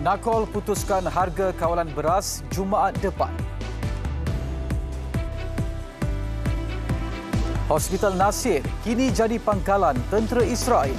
Nakol putuskan harga kawalan beras Jumaat depan. Hospital Nasir kini jadi pangkalan tentera Israel.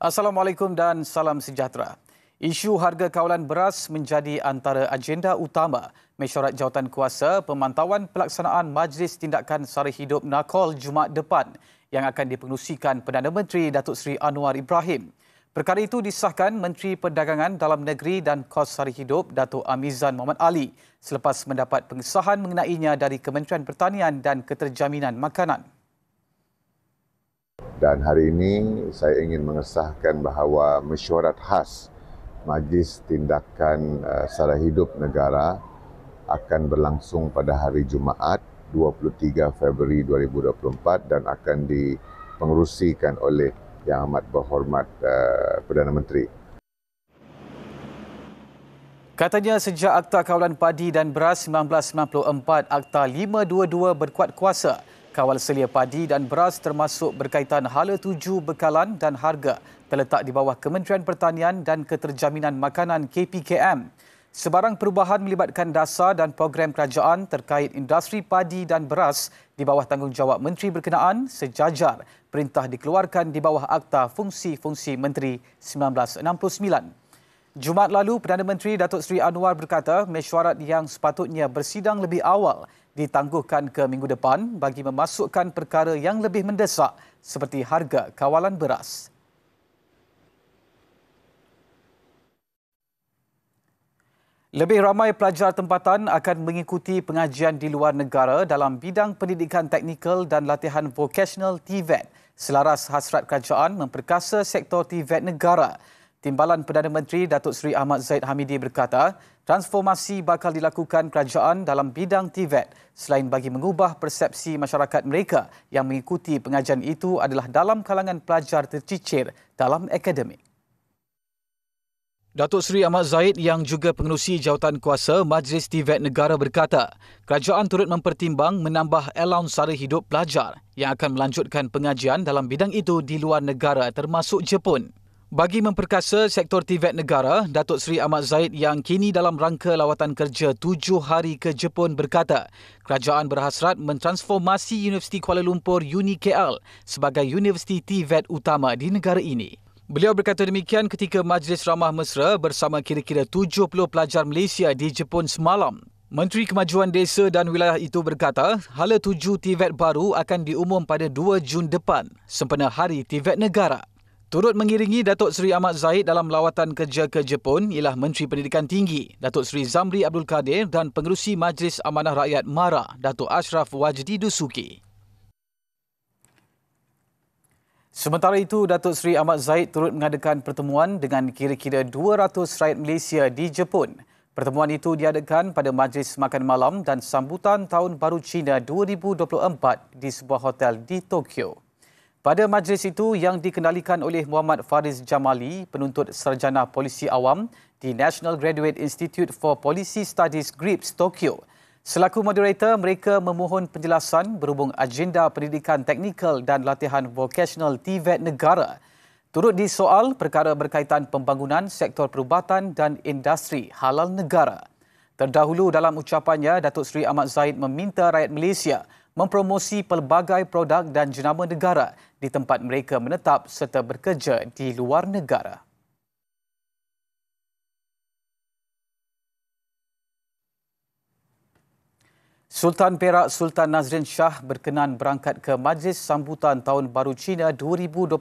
Assalamualaikum dan salam sejahtera. Isu harga kawalan beras menjadi antara agenda utama mesyuarat jawatankuasa pemantauan pelaksanaan Majlis Tindakan Sara Hidup Nakol Jumaat depan yang akan dipengerusikan Perdana Menteri Datuk Seri Anwar Ibrahim. Perkara itu disahkan Menteri Perdagangan Dalam Negeri dan Kos Sara Hidup Datuk Amizan Muhammad Ali selepas mendapat pengesahan mengenainya dari Kementerian Pertanian dan Keterjaminan Makanan. Dan hari ini saya ingin mengesahkan bahawa mesyuarat khas Majlis Tindakan Sara Hidup Negara akan berlangsung pada hari Jumaat 23 Februari 2024 dan akan dipengerusikan oleh Yang Amat Berhormat Perdana Menteri. Katanya sejak Akta Kawalan Padi dan Beras 1994, Akta 522 berkuat kuasa, kawal selia padi dan beras termasuk berkaitan hala tuju bekalan dan harga terletak di bawah Kementerian Pertanian dan Keterjaminan Makanan KPKM. Sebarang perubahan melibatkan dasar dan program kerajaan terkait industri padi dan beras di bawah tanggungjawab menteri berkenaan sejajar perintah dikeluarkan di bawah Akta Fungsi-Fungsi Menteri 1969. Jumaat lalu, Perdana Menteri Datuk Seri Anwar berkata mesyuarat yang sepatutnya bersidang lebih awal ditangguhkan ke minggu depan bagi memasukkan perkara yang lebih mendesak seperti harga kawalan beras. Lebih ramai pelajar tempatan akan mengikuti pengajian di luar negara dalam bidang pendidikan teknikal dan latihan vocational TVET selaras hasrat kerajaan memperkasa sektor TVET negara. Timbalan Perdana Menteri Datuk Seri Ahmad Zahid Hamidi berkata, transformasi bakal dilakukan kerajaan dalam bidang TVET selain bagi mengubah persepsi masyarakat mereka yang mengikuti pengajian itu adalah dalam kalangan pelajar tercicir dalam akademik. Datuk Seri Ahmad Zahid yang juga pengerusi jawatankuasa Majlis TVET Negara berkata, kerajaan turut mempertimbang menambah allowance sara hidup pelajar yang akan melanjutkan pengajian dalam bidang itu di luar negara termasuk Jepun. Bagi memperkasa sektor TVET negara, Datuk Seri Ahmad Zahid yang kini dalam rangka lawatan kerja 7 hari ke Jepun berkata, kerajaan berhasrat mentransformasi Universiti Kuala Lumpur UniKL sebagai universiti TVET utama di negara ini. Beliau berkata demikian ketika Majlis Ramah Mesra bersama kira-kira 70 pelajar Malaysia di Jepun semalam. Menteri Kemajuan Desa dan Wilayah itu berkata, hala tuju TVET baru akan diumum pada 2 Jun depan, sempena Hari TVET Negara. Turut mengiringi Datuk Seri Ahmad Zahid dalam lawatan kerja ke Jepun ialah Menteri Pendidikan Tinggi, Datuk Seri Zamri Abdul Kadir dan Pengerusi Majlis Amanah Rakyat MARA, Datuk Ashraf Wajdi Dusuki. Sementara itu, Datuk Seri Ahmad Zahid turut mengadakan pertemuan dengan kira-kira 200 rakyat Malaysia di Jepun. Pertemuan itu diadakan pada Majlis Makan Malam dan Sambutan Tahun Baru Cina 2024 di sebuah hotel di Tokyo. Pada majlis itu yang dikendalikan oleh Muhammad Fariz Jamali, penuntut sarjana polisi awam di National Graduate Institute for Policy Studies GRIPS Tokyo. Selaku moderator, mereka memohon penjelasan berhubung agenda pendidikan teknikal dan latihan vocational TVET negara. Turut disoal perkara berkaitan pembangunan sektor perubatan dan industri halal negara. Terdahulu dalam ucapannya, Datuk Seri Ahmad Zahid meminta rakyat Malaysia mempromosi pelbagai produk dan jenama negara di tempat mereka menetap serta bekerja di luar negara. Sultan Perak Sultan Nazrin Shah berkenan berangkat ke Majlis Sambutan Tahun Baru Cina 2024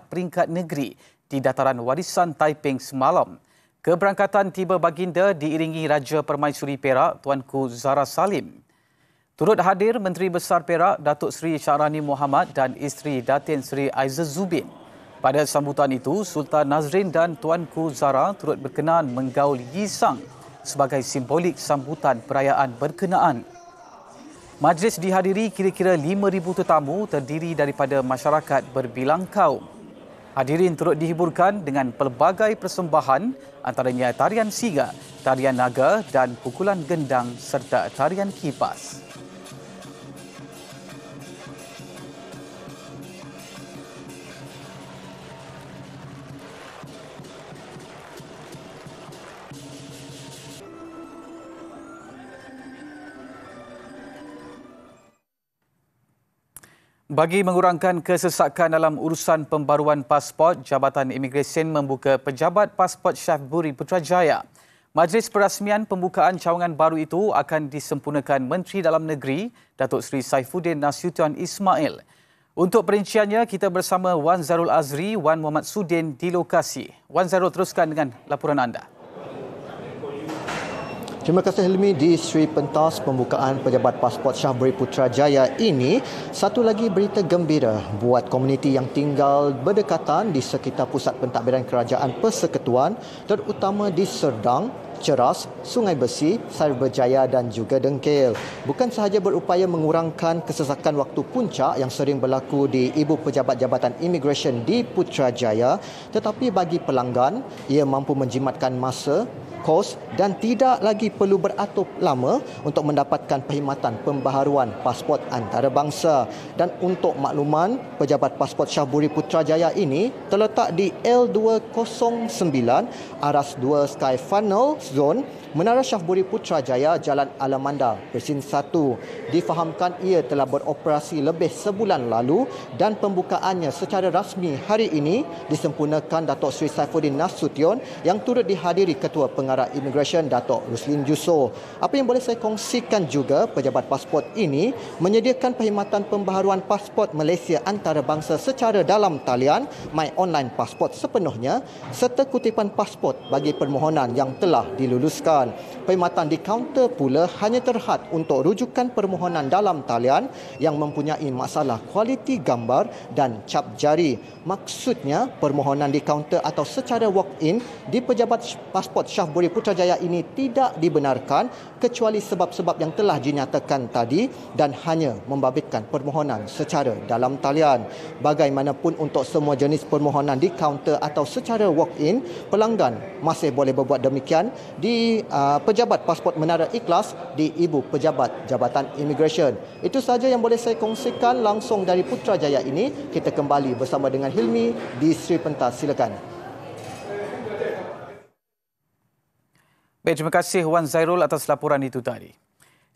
peringkat negeri di Dataran Warisan Taiping semalam. Keberangkatan tiba baginda diiringi Raja Permaisuri Perak Tuanku Zara Salim. Turut hadir Menteri Besar Perak Datuk Seri Syahrani Muhammad dan isteri Datin Seri Aizaz Zubin. Pada sambutan itu, Sultan Nazrin dan Tuanku Zara turut berkenan menggaul Yi Sang sebagai simbolik sambutan perayaan berkenaan. Majlis dihadiri kira-kira 5,000 tetamu terdiri daripada masyarakat berbilang kaum. Hadirin turut dihiburkan dengan pelbagai persembahan antaranya tarian siga, tarian naga dan pukulan gendang serta tarian kipas. Bagi mengurangkan kesesakan dalam urusan pembaruan pasport, Jabatan Imigresen membuka Pejabat Pasport Syafburi Putrajaya. Majlis perasmian pembukaan cawangan baru itu akan disempurnakan Menteri Dalam Negeri, Datuk Seri Saifuddin Nasution Ismail. Untuk perinciannya, kita bersama Wan Zarul Azri, Wan Muhammad Sudin di lokasi. Wan Zarul, teruskan dengan laporan anda. Terima kasih Hilmi. Di Sri Pentas pembukaan Pejabat Pasport Syafburi Putrajaya ini, satu lagi berita gembira buat komuniti yang tinggal berdekatan di sekitar pusat pentadbiran kerajaan persekutuan, terutama di Serdang, Ceras, Sungai Besi, Cyberjaya dan juga Dengkil. Bukan sahaja berupaya mengurangkan kesesakan waktu puncak yang sering berlaku di Ibu Pejabat Jabatan Imigresen di Putrajaya, tetapi bagi pelanggan, ia mampu menjimatkan masa, kos dan tidak lagi perlu beratur lama untuk mendapatkan perkhidmatan pembaharuan pasport antarabangsa. Dan untuk makluman, Pejabat Pasport Syafburi Putrajaya ini terletak di L209 Aras 2 Sky Funnel Zone, Menara Syafburi Putrajaya, Jalan Alamanda, Persin 1. Difahamkan ia telah beroperasi lebih sebulan lalu dan pembukaannya secara rasmi hari ini disempurnakan Datuk Seri Saifuddin Nasution yang turut dihadiri Ketua Pengarah Imigresen Datuk Ruslin Jusoh. Apa yang boleh saya kongsikan juga, Pejabat Pasport ini menyediakan perkhidmatan pembaharuan pasport Malaysia antarabangsa secara dalam talian, My Online Pasport sepenuhnya, serta kutipan pasport bagi permohonan yang telah diluluskan. Perkhidmatan di kaunter pula hanya terhad untuk rujukan permohonan dalam talian yang mempunyai masalah kualiti gambar dan cap jari. Maksudnya, permohonan di kaunter atau secara walk-in di Pejabat Pasport Syafburi Putrajaya ini tidak dibenarkan kecuali sebab-sebab yang telah dinyatakan tadi dan hanya membabitkan permohonan secara dalam talian. Bagaimanapun untuk semua jenis permohonan di kaunter atau secara walk-in, pelanggan masih boleh berbuat demikian di Pejabat Pasport Menara Ikhlas di Ibu Pejabat Jabatan Imigresen. Itu sahaja yang boleh saya kongsikan langsung dari Putrajaya ini. Kita kembali bersama dengan Hilmi di Sri Pentas. Silakan. Baik, terima kasih Wan Zairul atas laporan itu tadi.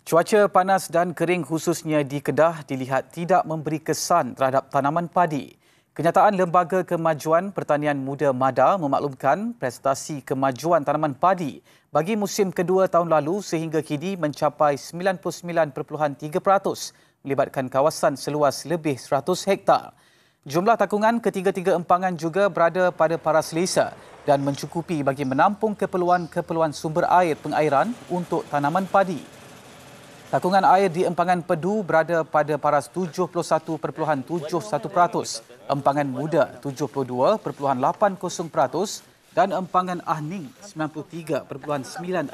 Cuaca panas dan kering khususnya di Kedah dilihat tidak memberi kesan terhadap tanaman padi. Kenyataan Lembaga Kemajuan Pertanian Muda MADA memaklumkan prestasi kemajuan tanaman padi bagi musim kedua tahun lalu sehingga kini mencapai 99.3%, melibatkan kawasan seluas lebih 100 hektar. Jumlah takungan ketiga-tiga empangan juga berada pada paras selesa dan mencukupi bagi menampung keperluan sumber air pengairan untuk tanaman padi. Takungan air di empangan Pedu berada pada paras 71.71%, empangan Muda 72.80% dan empangan Ahning 93.96%.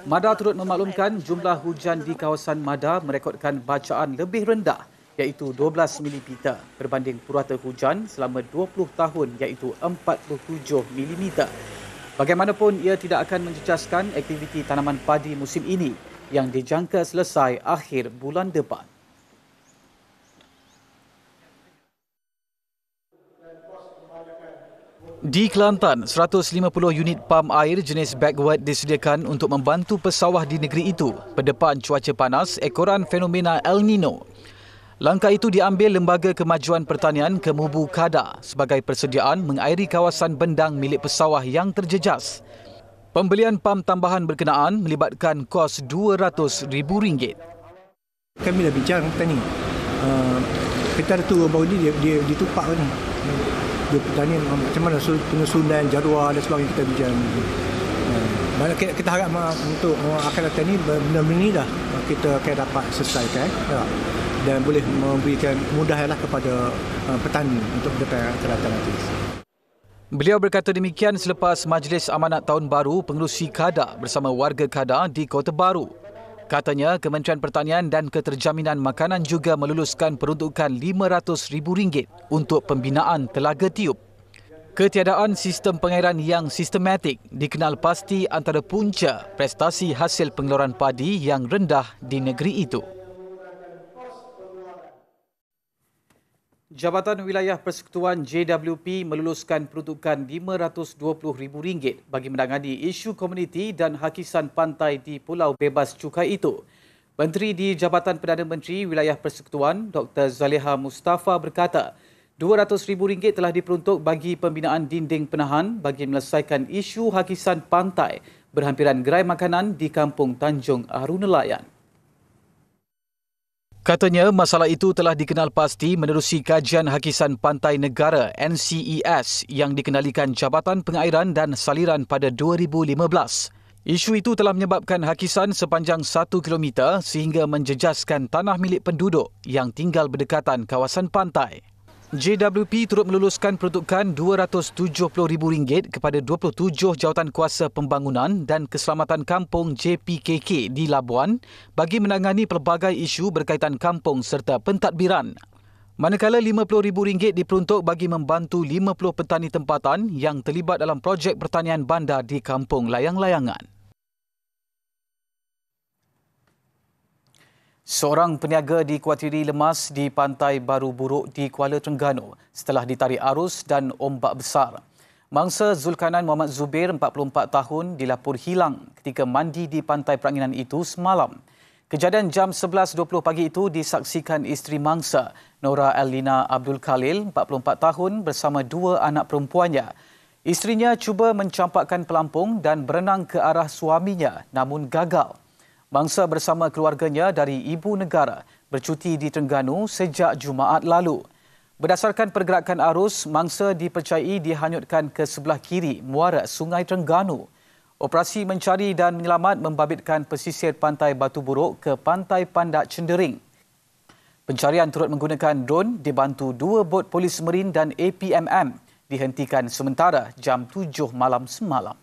MADA turut memaklumkan jumlah hujan di kawasan MADA merekodkan bacaan lebih rendah iaitu 12 mm berbanding purata hujan selama 20 tahun iaitu 47 mm. Bagaimanapun ia tidak akan menjejaskan aktiviti tanaman padi musim ini yang dijangka selesai akhir bulan depan. Di Kelantan, 150 unit pam air jenis backward disediakan untuk membantu pesawah di negeri itu berdepan cuaca panas ekoran fenomena El Nino. Langkah itu diambil Lembaga Kemajuan Pertanian Kemubu Kedah sebagai persediaan mengairi kawasan bendang milik pesawah yang terjejas. Pembelian pam tambahan berkenaan melibatkan kos RM200,000. Kami dah bincang petani. Kita tu baru ni dia ditupak ni. Dia petani macam mana penyusunan jadual dan sebagainya kita bincang. Kita harap untuk akan datang ni benda-benda ni dah kita akan dapat selesaikan dan boleh memberikan mudahlah kepada petani untuk depan akan datang nanti. Beliau berkata demikian selepas Majlis Amanat Tahun Baru Pengerusi Kedah bersama warga Kedah di Kota Baru. Katanya, Kementerian Pertanian dan Keterjaminan Makanan juga meluluskan peruntukan RM500,000 untuk pembinaan telaga tiup. Ketiadaan sistem pengairan yang sistematik dikenal pasti antara punca prestasi hasil pengeluaran padi yang rendah di negeri itu. Jabatan Wilayah Persekutuan JWP meluluskan peruntukan RM520,000 bagi menangani isu komuniti dan hakisan pantai di Pulau Bebas Cukai itu. Menteri di Jabatan Perdana Menteri Wilayah Persekutuan, Dr. Zaliha Mustafa berkata, RM200,000 telah diperuntuk bagi pembinaan dinding penahan bagi menyelesaikan isu hakisan pantai berhampiran gerai makanan di Kampung Tanjung Aru Nelayan. Katanya, masalah itu telah dikenal pasti menerusi kajian hakisan pantai negara NCES yang dikenalikan Jabatan Pengairan dan Saliran pada 2015. Isu itu telah menyebabkan hakisan sepanjang 1 kilometer sehingga menjejaskan tanah milik penduduk yang tinggal berdekatan kawasan pantai. JWP turut meluluskan peruntukan RM270,000 kepada 27 jawatan kuasa pembangunan dan keselamatan kampung JPKK di Labuan bagi menangani pelbagai isu berkaitan kampung serta pentadbiran. Manakala RM50,000 diperuntuk bagi membantu 50 petani tempatan yang terlibat dalam projek pertanian bandar di kampung layang-layangan. Seorang peniaga dikuatiri lemas di Pantai Baru Buruk di Kuala Terengganu setelah ditarik arus dan ombak besar. Mangsa Zulkarnain Muhammad Zubir, 44 tahun, dilapor hilang ketika mandi di pantai peranginan itu semalam. Kejadian jam 11.20 pagi itu disaksikan isteri mangsa, Nora Elina Abdul Khalil, 44 tahun, bersama 2 anak perempuannya. Isterinya cuba mencampakkan pelampung dan berenang ke arah suaminya namun gagal. Mangsa bersama keluarganya dari ibu negara bercuti di Terengganu sejak Jumaat lalu. Berdasarkan pergerakan arus, mangsa dipercayai dihanyutkan ke sebelah kiri muara Sungai Terengganu. Operasi mencari dan menyelamat membabitkan pesisir Pantai Batu Buruk ke Pantai Pandak Cendering. Pencarian turut menggunakan drone dibantu 2 bot polis marin dan APMM dihentikan sementara jam 7 malam semalam.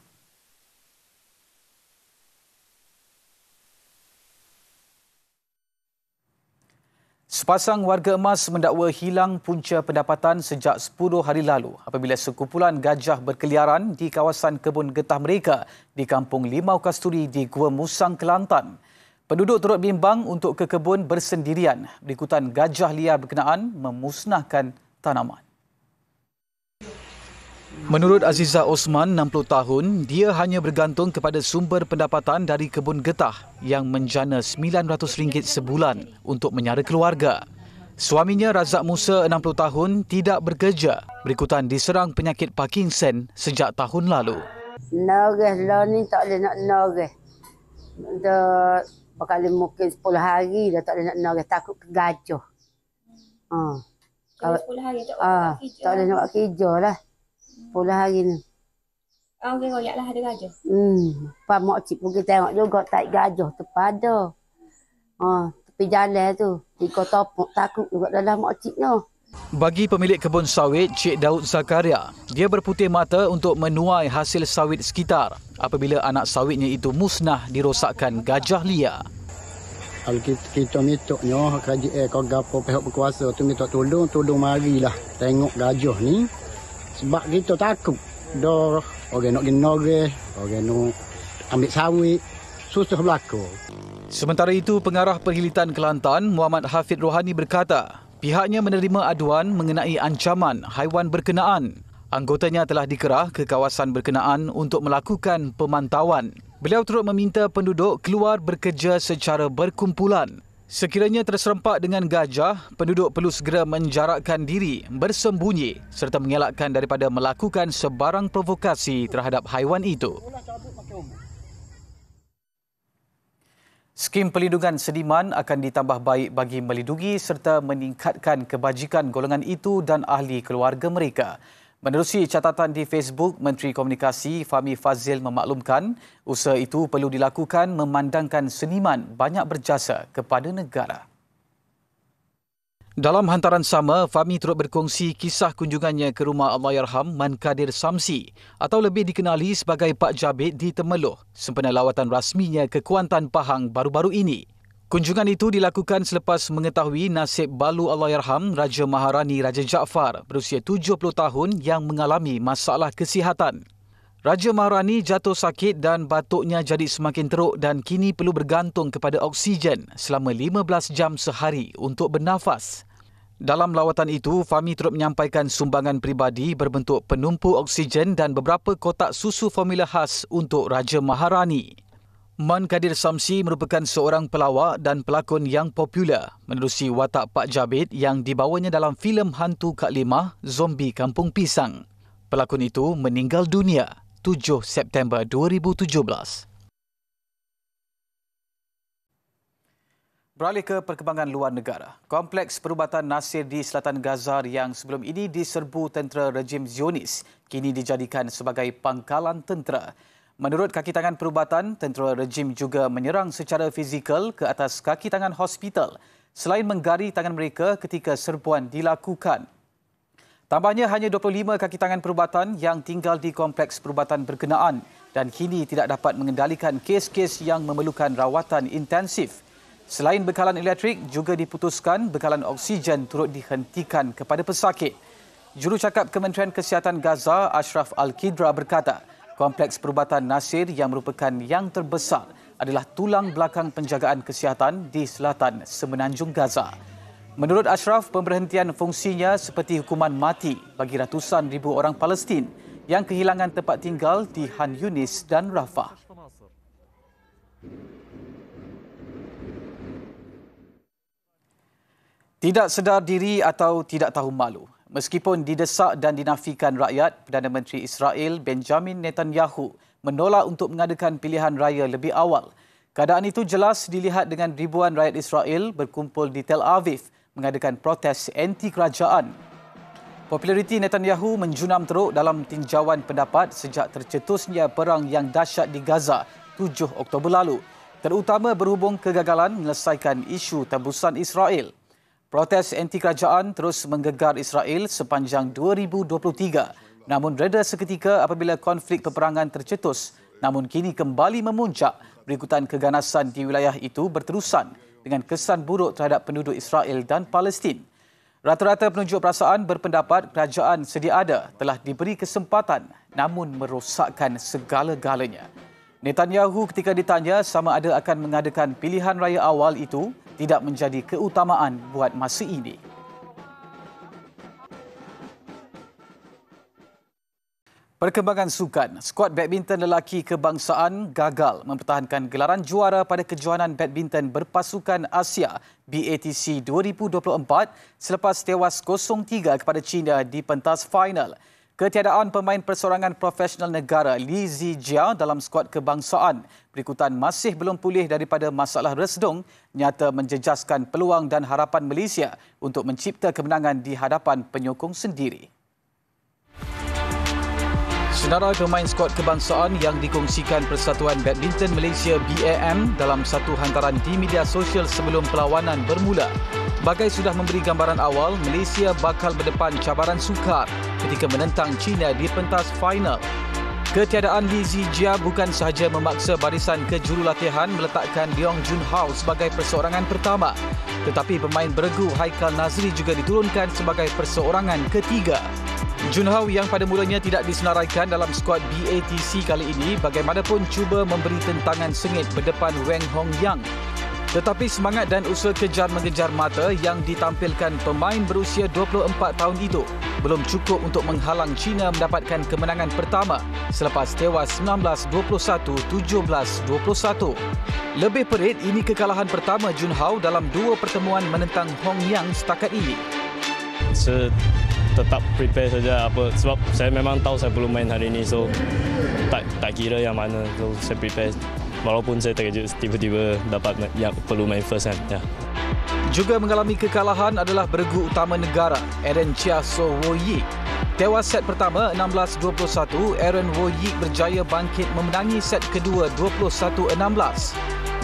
Sepasang warga emas mendakwa hilang punca pendapatan sejak 10 hari lalu apabila sekumpulan gajah berkeliaran di kawasan kebun getah mereka di Kampung Limau Kasturi di Gua Musang, Kelantan. Penduduk turut bimbang untuk ke kebun bersendirian berikutan gajah liar berkenaan memusnahkan tanaman. Menurut Aziza Osman, 60 tahun, dia hanya bergantung kepada sumber pendapatan dari kebun getah yang menjana RM900 sebulan untuk menyara keluarga. Suaminya Razak Musa, 60 tahun, tidak bekerja berikutan diserang penyakit Parkinson sejak tahun lalu. Noreh lah ni tak boleh nak noreh. Dah berkali mungkin 10 hari dah tak boleh nak noreh, takut ke gajah. Kalau 10 hari tak boleh kerja. Tak boleh nak buat kerja lah. 10 hari ni. Orang royak lah ada gajah. Pak makcik pergi tengok juga tak gajah terpada. Tepi jalan tu. 3 topok takut juga dalam makciknya. Bagi pemilik kebun sawit, Cik Daud Zakaria, dia berputih mata untuk menuai hasil sawit sekitar apabila anak sawitnya itu musnah dirosakkan gajah liar. Kalau kita mitoknya, kerajaan kau gapo pihak berkuasa tu minta tolong marilah tengok gajah ni. Sebab kita takut. Dah orang nak pergi noreh, orang nak ambil sawit, susah berlaku. Sementara itu, Pengarah Perhilitan Kelantan, Muhammad Hafid Rohani berkata, pihaknya menerima aduan mengenai ancaman haiwan berkenaan. Anggotanya telah dikerah ke kawasan berkenaan untuk melakukan pemantauan. Beliau turut meminta penduduk keluar bekerja secara berkumpulan. Sekiranya terserempak dengan gajah, penduduk perlu segera menjarakkan diri, bersembunyi serta mengelakkan daripada melakukan sebarang provokasi terhadap haiwan itu. Skim pelindungan sediman akan ditambah baik bagi melindungi serta meningkatkan kebajikan golongan itu dan ahli keluarga mereka. Menerusi catatan di Facebook, Menteri Komunikasi Fahmi Fazil memaklumkan usaha itu perlu dilakukan memandangkan seniman banyak berjasa kepada negara. Dalam hantaran sama, Fahmi turut berkongsi kisah kunjungannya ke rumah Allahyarham Man Kadir Samsi atau lebih dikenali sebagai Pak Jabir di Temeloh sempena lawatan rasminya ke Kuantan Pahang baru-baru ini. Kunjungan itu dilakukan selepas mengetahui nasib balu Allahyarham Raja Maharani Raja Jaafar berusia 70 tahun yang mengalami masalah kesihatan. Raja Maharani jatuh sakit dan batuknya jadi semakin teruk dan kini perlu bergantung kepada oksigen selama 15 jam sehari untuk bernafas. Dalam lawatan itu, Fahmi turut menyampaikan sumbangan peribadi berbentuk penumpu oksigen dan beberapa kotak susu formula khas untuk Raja Maharani. Man Kadir Samsi merupakan seorang pelawak dan pelakon yang popular menerusi watak Pak Jabir yang dibawanya dalam filem hantu Kak Limah, Zombie Kampung Pisang. Pelakon itu meninggal dunia 7 September 2017. Beralih ke perkembangan luar negara. Kompleks perubatan Nasir di selatan Gaza yang sebelum ini diserbu tentera rejim Zionis kini dijadikan sebagai pangkalan tentera. Menurut kaki tangan perubatan, tentera rejim juga menyerang secara fizikal ke atas kaki tangan hospital selain menggari tangan mereka ketika serbuan dilakukan. Tambahnya, hanya 25 kaki tangan perubatan yang tinggal di kompleks perubatan berkenaan dan kini tidak dapat mengendalikan kes-kes yang memerlukan rawatan intensif. Selain bekalan elektrik, juga diputuskan bekalan oksigen turut dihentikan kepada pesakit. Jurucakap Kementerian Kesihatan Gaza, Ashraf Al-Qidra berkata, kompleks perubatan Nasir yang merupakan yang terbesar adalah tulang belakang penjagaan kesihatan di selatan Semenanjung Gaza. Menurut Ashraf, pemberhentian fungsinya seperti hukuman mati bagi ratusan ribu orang Palestin yang kehilangan tempat tinggal di Han Yunis dan Rafah. Tidak sedar diri atau tidak tahu malu. Meskipun didesak dan dinafikan rakyat, Perdana Menteri Israel Benjamin Netanyahu menolak untuk mengadakan pilihan raya lebih awal. Keadaan itu jelas dilihat dengan ribuan rakyat Israel berkumpul di Tel Aviv mengadakan protes anti-kerajaan. Populariti Netanyahu menjunam teruk dalam tinjauan pendapat sejak tercetusnya perang yang dahsyat di Gaza 7 Oktober lalu, terutama berhubung kegagalan menyelesaikan isu tembusan Israel. Protes anti-kerajaan terus menggegar Israel sepanjang 2023, namun reda seketika apabila konflik peperangan tercetus, namun kini kembali memuncak berikutan keganasan di wilayah itu berterusan dengan kesan buruk terhadap penduduk Israel dan Palestin. Rata-rata penunjuk perasaan berpendapat kerajaan sedia ada telah diberi kesempatan namun merosakkan segala-galanya. Netanyahu ketika ditanya sama ada akan mengadakan pilihan raya awal itu tidak menjadi keutamaan buat masa ini. Perkembangan sukan, skuad badminton lelaki kebangsaan gagal mempertahankan gelaran juara pada kejohanan badminton berpasukan Asia BATC 2024 selepas tewas 0-3 kepada China di pentas final. Ketiadaan pemain persorangan profesional negara Li Zijia dalam skuad kebangsaan berikutan masih belum pulih daripada masalah resdung nyata menjejaskan peluang dan harapan Malaysia untuk mencipta kemenangan di hadapan penyokong sendiri. Senarai pemain skuad kebangsaan yang dikongsikan Persatuan Badminton Malaysia BAM dalam satu hantaran di media sosial sebelum perlawanan bermula. Bagai sudah memberi gambaran awal, Malaysia bakal berdepan cabaran sukar ketika menentang China di pentas final. Ketiadaan Li Zijia bukan sahaja memaksa barisan kejurulatihan meletakkan Leong Junhao sebagai perseorangan pertama, tetapi pemain beregu Haikal Nazri juga diturunkan sebagai perseorangan ketiga. Junhao yang pada mulanya tidak disenaraikan dalam skuad BATC kali ini bagaimanapun cuba memberi tentangan sengit berdepan Wang Hongyang. Tetapi semangat dan usaha kejar mengejar mata yang ditampilkan pemain berusia 24 tahun itu belum cukup untuk menghalang China mendapatkan kemenangan pertama selepas tewas 19-21, 17-21. Lebih perit, ini kekalahan pertama Junhao dalam dua pertemuan menentang Hongyang setakat ini. Tetap prepare saja sebab saya memang tahu saya belum main hari ini, so tak kira yang mana, so saya prepare walaupun saya terkejut tiba-tiba dapat yang perlu main first kan. Ya. Juga mengalami kekalahan adalah beregu utama negara Aaron Chia So Wo Yik. Tewas set pertama 16-21, Aaron Wo Yik berjaya bangkit memenangi set kedua 21-16.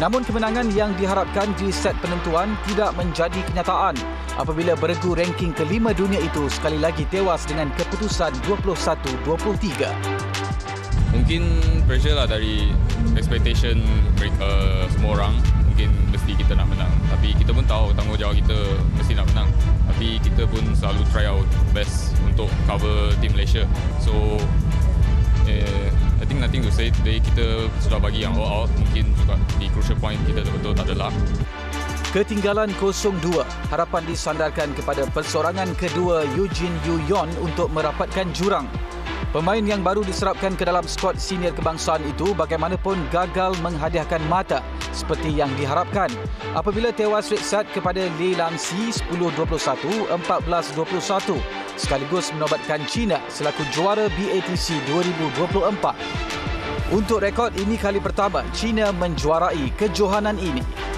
Namun kemenangan yang diharapkan di set penentuan tidak menjadi kenyataan apabila beregu ranking kelima dunia itu sekali lagi tewas dengan keputusan 21-23. Mungkin pressure lah dari expectation mereka semua orang. Mungkin mesti kita nak menang. Tapi kita pun tahu tanggungjawab kita mesti nak menang. Tapi kita pun selalu try our best untuk cover tim Malaysia. So, I think nothing to say today. Kita sudah bagi yang all out. Mungkin juga di crucial point kita betul-betul tak adalah. Ketinggalan 0-2, harapan disandarkan kepada persorangan kedua Eugene Yu Yon untuk merapatkan jurang. Pemain yang baru diserapkan ke dalam skuad senior kebangsaan itu bagaimanapun gagal menghadiahkan mata seperti yang diharapkan apabila tewas red set kepada Li Lanxi 10-21, 14-21 sekaligus menobatkan China selaku juara BATC 2024. Untuk rekod ini kali pertama China menjuarai kejohanan ini.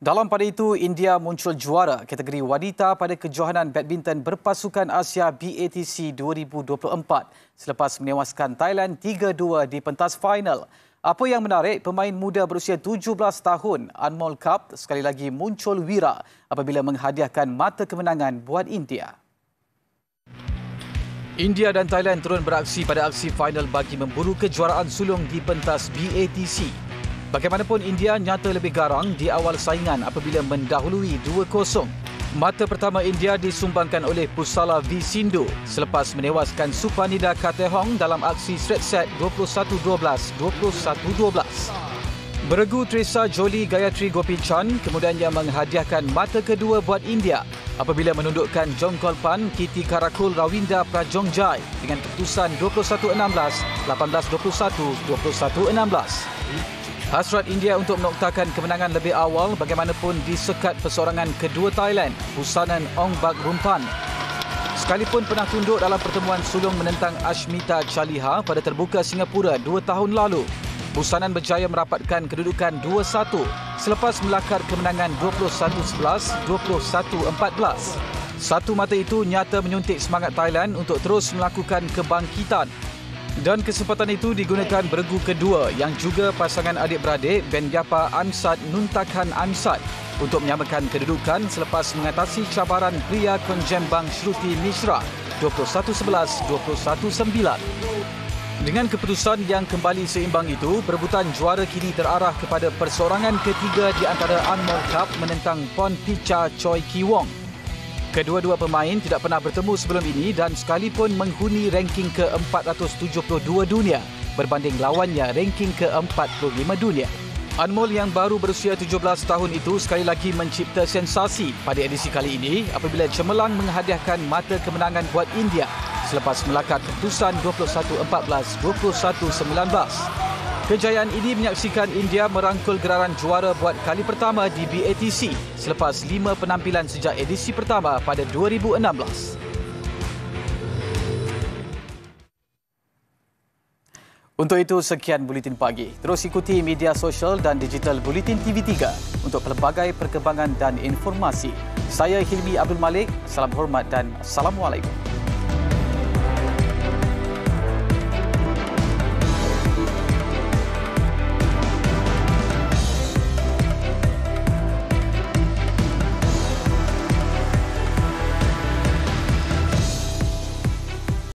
Dalam pada itu, India muncul juara kategori wanita pada kejohanan badminton berpasukan Asia BATC 2024 selepas menewaskan Thailand 3-2 di pentas final. Apa yang menarik, pemain muda berusia 17 tahun, Anmol Kap, sekali lagi muncul wira apabila menghadiahkan mata kemenangan buat India. India dan Thailand turun beraksi pada aksi final bagi memburu kejuaraan sulung di pentas BATC. Bagaimanapun India nyata lebih garang di awal saingan apabila mendahului 2-0. Mata pertama India disumbangkan oleh Pusala V. Sindhu selepas menewaskan Supanida Katehong dalam aksi straight set 21-12, 21-12. Beregu Teresa Jolie Gayatri Gopichan kemudiannya menghadiahkan mata kedua buat India apabila menundukkan Jongkolpan Kiti Karakul Rawinda Prajongjai dengan keputusan 21-16, 18-21, 21-16. Hasrat India untuk menoktakan kemenangan lebih awal bagaimanapun disekat persorangan kedua Thailand, Busanan Ong Bak Rumpan. Sekalipun pernah tunduk dalam pertemuan sulung menentang Ashmita Chaliha pada terbuka Singapura 2 tahun lalu, Busanan berjaya merapatkan kedudukan 2-1 selepas melakar kemenangan 21-11, 21-14. Satu mata itu nyata menyuntik semangat Thailand untuk terus melakukan kebangkitan. Dan kesempatan itu digunakan beregu kedua yang juga pasangan adik-beradik Benyapa Ansat Nuntakan Ansat untuk menyamakan kedudukan selepas mengatasi cabaran pria Konjembang Shruti Mishra 21-11, 21-9. Dengan keputusan yang kembali seimbang itu, perebutan juara kini terarah kepada persorangan ketiga di antara Anmol Kap menentang Pornpicha Choi Ki Wong. Kedua-dua pemain tidak pernah bertemu sebelum ini dan sekalipun menghuni ranking ke-472 dunia berbanding lawannya ranking ke-45 dunia. Anmol yang baru berusia 17 tahun itu sekali lagi mencipta sensasi pada edisi kali ini apabila cemerlang menghadiahkan mata kemenangan buat India selepas melakar keputusan 21-14, 21-19. Kejayaan ini menyaksikan India merangkul gelaran juara buat kali pertama di BATC selepas 5 penampilan sejak edisi pertama pada 2016. Untuk itu, sekian Buletin Pagi. Terus ikuti media sosial dan digital Buletin TV3 untuk pelbagai perkembangan dan informasi. Saya Hilmi Abdul Malik. Salam hormat dan Assalamualaikum.